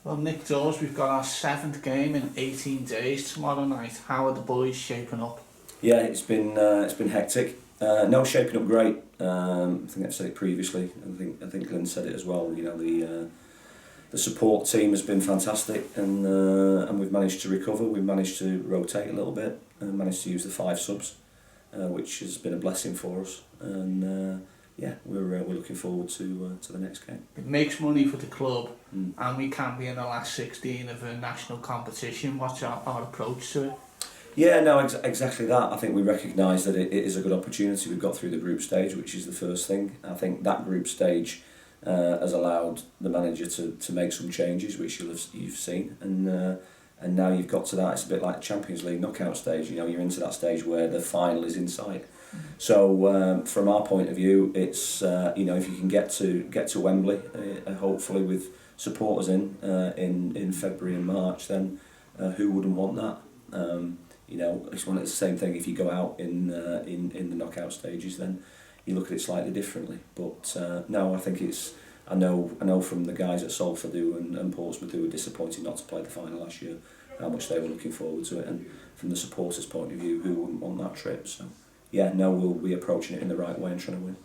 Well, Nick Daws, we've got our 7th game in 18 days tomorrow night. How are the boys shaping up? Yeah, it's been hectic. No, shaping up great. I think I've said it previously. I think Glenn said it as well. You know, the support team has been fantastic, and we've managed to recover. We've managed to rotate a little bit and managed to use the 5 subs, which has been a blessing for us. And yeah, we're looking forward to the next game. It makes money for the club, and we can be in the last 16 of a national competition. What's our approach to it? Yeah, no, exactly that. I think we recognise that it is a good opportunity. We've got through the group stage, which is the first thing. I think that group stage has allowed the manager to make some changes, which you've seen, and now you've got to that. It's a bit like the Champions League knockout stage. You know, you're into that stage where the final is in sight. So from our point of view, it's you know, if you can get to Wembley, hopefully with supporters in February and March, then who wouldn't want that? You know, it's the same thing. If you go out in the knockout stages, then you look at it slightly differently. But no, I think it's. I know from the guys at Salford and Portsmouth who were disappointed not to play the final last year, how much they were looking forward to it, and from the supporters' point of view, who wouldn't want that trip? So yeah, no, we'll be approaching it in the right way and trying to win.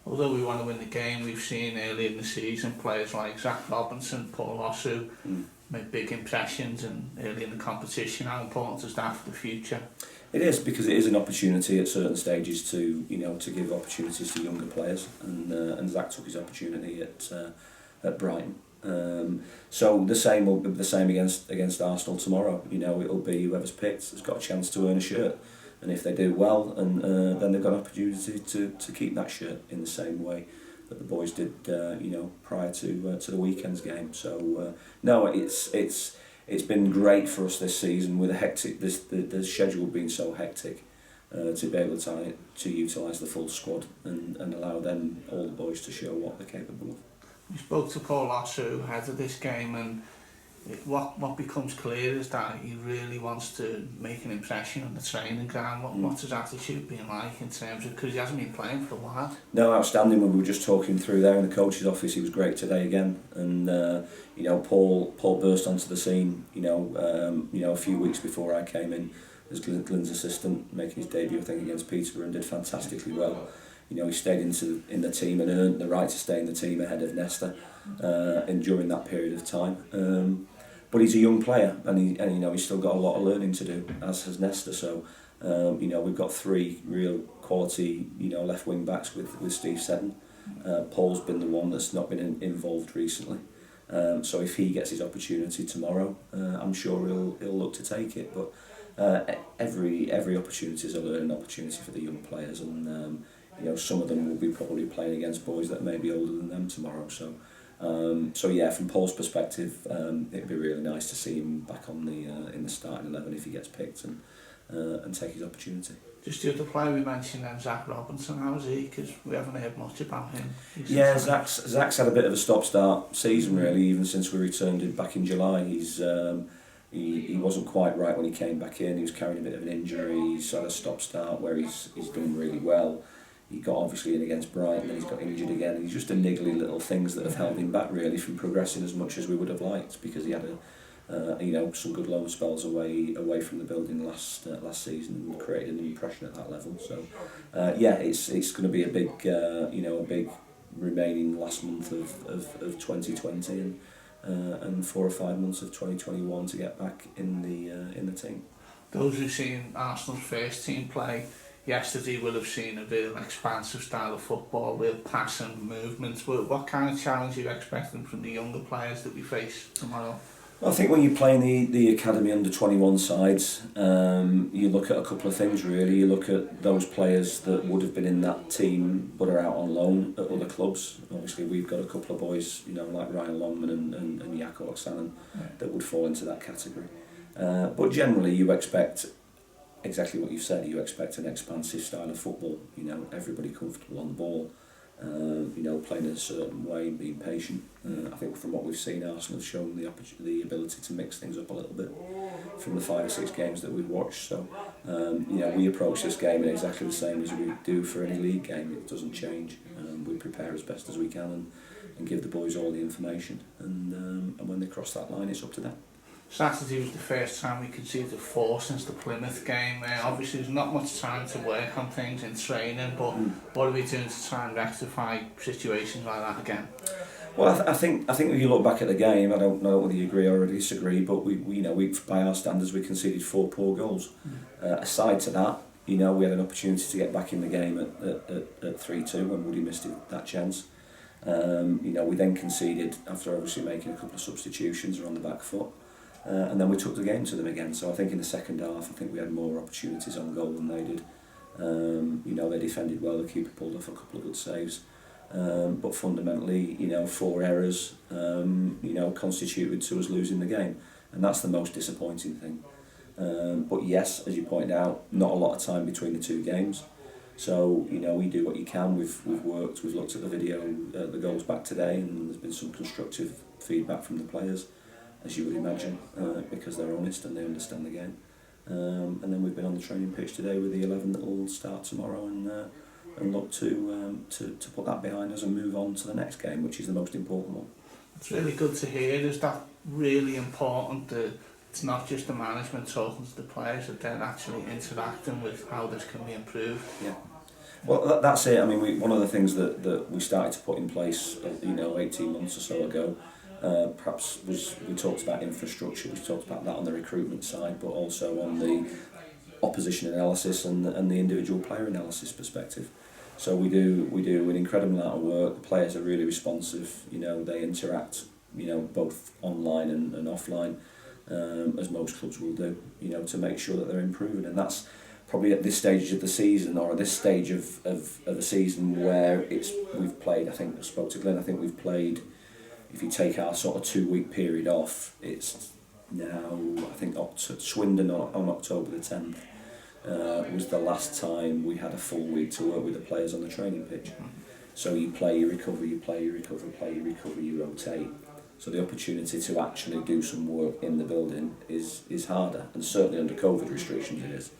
Although we want to win the game, we've seen early in the season players like Zach Robinson, Paul Ossu made big impressions, and early in the competition. How important is that for the future? It is, because it is an opportunity at certain stages to give opportunities to younger players, and Zach took his opportunity at Brighton. So the same will be the same against Arsenal tomorrow. You know, it'll be whoever's picked has got a chance to earn a shirt, and if they do well, and then they've got an opportunity to keep that shirt in the same way that the boys did, prior to the weekend's game. So no, it's been great for us this season with the schedule being so hectic, to be able to utilise the full squad and allow them, all the boys, to show what they're capable of. We spoke to Paul Ossu ahead of this game, and what becomes clear is that he really wants to make an impression on the training ground. What's his attitude been like in terms of, because he hasn't been playing for a while? No, outstanding. When we were just talking through there in the coach's office, he was great today again, and Paul burst onto the scene. A few weeks before I came in as Glenn's assistant, making his debut, I think, against Peterborough, and did fantastically well. He stayed in the team and earned the right to stay in the team ahead of Nesta, and during that period of time. But he's a young player, and he's still got a lot of learning to do, as has Nesta. So we've got 3 real quality left wing backs with Steve Seddon. Paul's been the one that's not been involved recently. So if he gets his opportunity tomorrow, I'm sure he'll look to take it. But every opportunity is a learning opportunity for the young players, and some of them will be probably playing against boys that may be older than them tomorrow. So yeah, from Paul's perspective, it'd be really nice to see him back on in the starting 11 if he gets picked, and take his opportunity. Just the other player we mentioned then, Zach Robinson, how's he? Because we haven't heard much about him. Yeah, Zach's had a bit of a stop-start season really, even since we returned him back in July. He wasn't quite right when he came back in. He was carrying a bit of an injury. He's had a stop-start where he's done really well. He got obviously in against Brighton, then he's got injured again. He's just a niggly little things that have held him back really from progressing as much as we would have liked, because he had some good loan spells away from the building last season, and created an impression at that level. So it's going to be a big remaining last month of 2020, and 4 or 5 months of 2021 to get back in the team. Those who've seen Arsenal's first team play yesterday will have seen a real expansive style of football, real passing movements. What kind of challenge are you expecting from the younger players that we face tomorrow? Well, I think when you're playing the academy under 21 sides, you look at a couple of things really. You look at those players that would have been in that team but are out on loan at other clubs. Obviously we've got a couple of boys, like Ryan Longman and Jakob Oksanen, that would fall into that category. But generally you expect exactly what you've said. You expect an expansive style of football, everybody comfortable on the ball, playing in a certain way and being patient. I think from what we've seen, Arsenal have shown the ability to mix things up a little bit from the 5 or 6 games that we've watched. So, we approach this game in exactly the same as we do for any league game. It doesn't change. We prepare as best as we can, and give the boys all the information. And when they cross that line, it's up to them. Saturday was the first time we conceded a 4 since the Plymouth game. Obviously there's not much time to work on things in training, but what are we doing to try and rectify situations like that again? Well, I think if you look back at the game, I don't know whether you agree or disagree, but we by our standards we conceded 4 poor goals. Aside to that, we had an opportunity to get back in the game at 3-2 when Woody missed that chance. We then conceded after obviously making a couple of substitutions or on the back foot. And then we took the game to them again. So I think in the second half, I think we had more opportunities on goal than they did. They defended well, the keeper pulled off a couple of good saves. But fundamentally, 4 errors, constituted to us losing the game. And that's the most disappointing thing. But yes, as you pointed out, not a lot of time between the 2 games. So, we do what you can. We've worked, we've looked at the video, the goals back today, and there's been some constructive feedback from the players, as you would imagine, because they're honest and they understand the game. And then we've been on the training pitch today with the 11 that will start tomorrow, and look to put that behind us and move on to the next game, which is the most important one. It's really good to hear. Is that really important that it's not just the management talking to the players, that they're actually interacting with how this can be improved? Yeah. Well, that's it. I mean, one of the things that we started to put in place, 18 months or so ago, perhaps we talked about infrastructure, we talked about that on the recruitment side, but also on the opposition analysis and the individual player analysis perspective. So we do an incredible amount of work. The players are really responsive. They interact, both online and offline, as most clubs will do. To make sure that they're improving, and that's probably at this stage of the season, or at this stage of the season where we've played. I think I spoke to Glenn. I think we've played. If you take our sort of 2-week period off, it's now, I think, Swindon on October the 10th was the last time we had a full week to work with the players on the training pitch. So you play, you recover, you play, you recover, play, you recover, you rotate. So the opportunity to actually do some work in the building is harder, and certainly under COVID restrictions it is,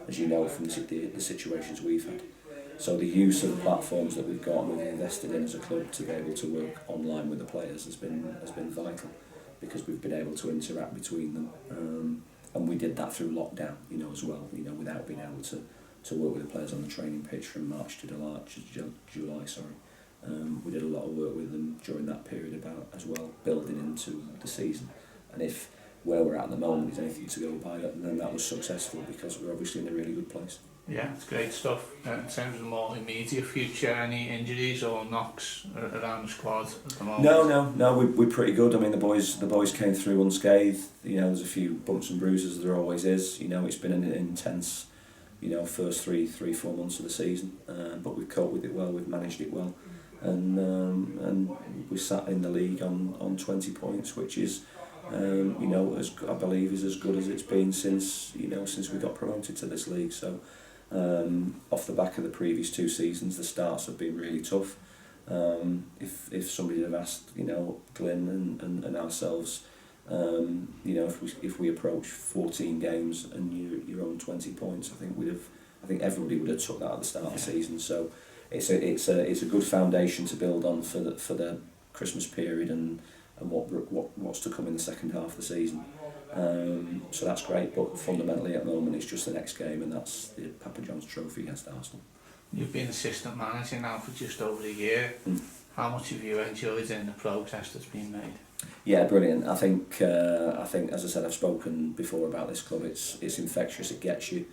as you know from the situations we've had. So the use of the platforms that we've got and we've invested in as a club to be able to work online with the players has been vital, because we've been able to interact between them, and we did that through lockdown, as well, without being able to work with the players on the training pitch from March to July. We did a lot of work with them during that period about as well, building into the season. And if where we're at the moment is anything to go by, then that was successful, because we're obviously in a really good place. Yeah, it's great stuff. In terms of the more immediate future, any injuries or knocks around the squad at the moment? No, we're pretty good. I mean, the boys came through unscathed. There's a few bumps and bruises, there always is. It's been an intense, first 3-4 months of the season, but we've coped with it well, we've managed it well, and we sat in the league on 20 points, which is, as I believe is as good as it's been since we got promoted to this league. So. Off the back of the previous 2 seasons, the starts have been really tough. If somebody had asked, Glyn and ourselves, if we approach 14 games and you're on 20 points, I think everybody would have took that at the start of the season. So it's a good foundation to build on for the Christmas period and what's to come in the second half of the season. So that's great, but fundamentally at the moment it's just the next game, and that's the Papa John's Trophy against Arsenal. You've been assistant manager now for just over a year. How much have you enjoyed in the progress that's been made? Yeah, brilliant. I think as I said, I've spoken before about this club. It's infectious. It gets you.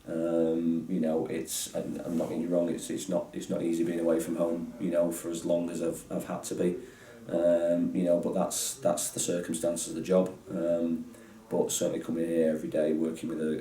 It's, I'm not getting you wrong. It's not easy being away from home. For as long as I've had to be. But that's the circumstances of the job. But certainly coming here every day, working with a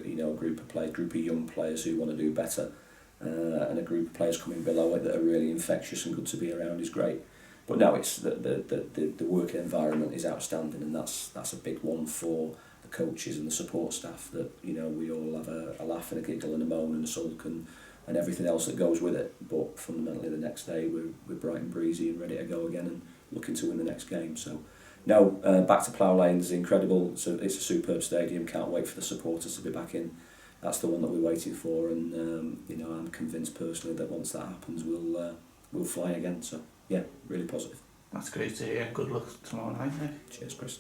group of young players who want to do better, and a group of players coming below it that are really infectious and good to be around is great. But no, it's the working environment is outstanding, and that's a big one for the coaches and the support staff. That we all have a laugh and a giggle and a moan and a sulk and everything else that goes with it. But fundamentally, the next day we're bright and breezy and ready to go again and looking to win the next game. So. No, back to Plough Lane is incredible. It's a superb stadium. Can't wait for the supporters to be back in. That's the one that we're waiting for, and I'm convinced personally that once that happens, we'll fly again. So yeah, really positive. That's great to hear. Good luck tomorrow night, Nick. Cheers, Chris.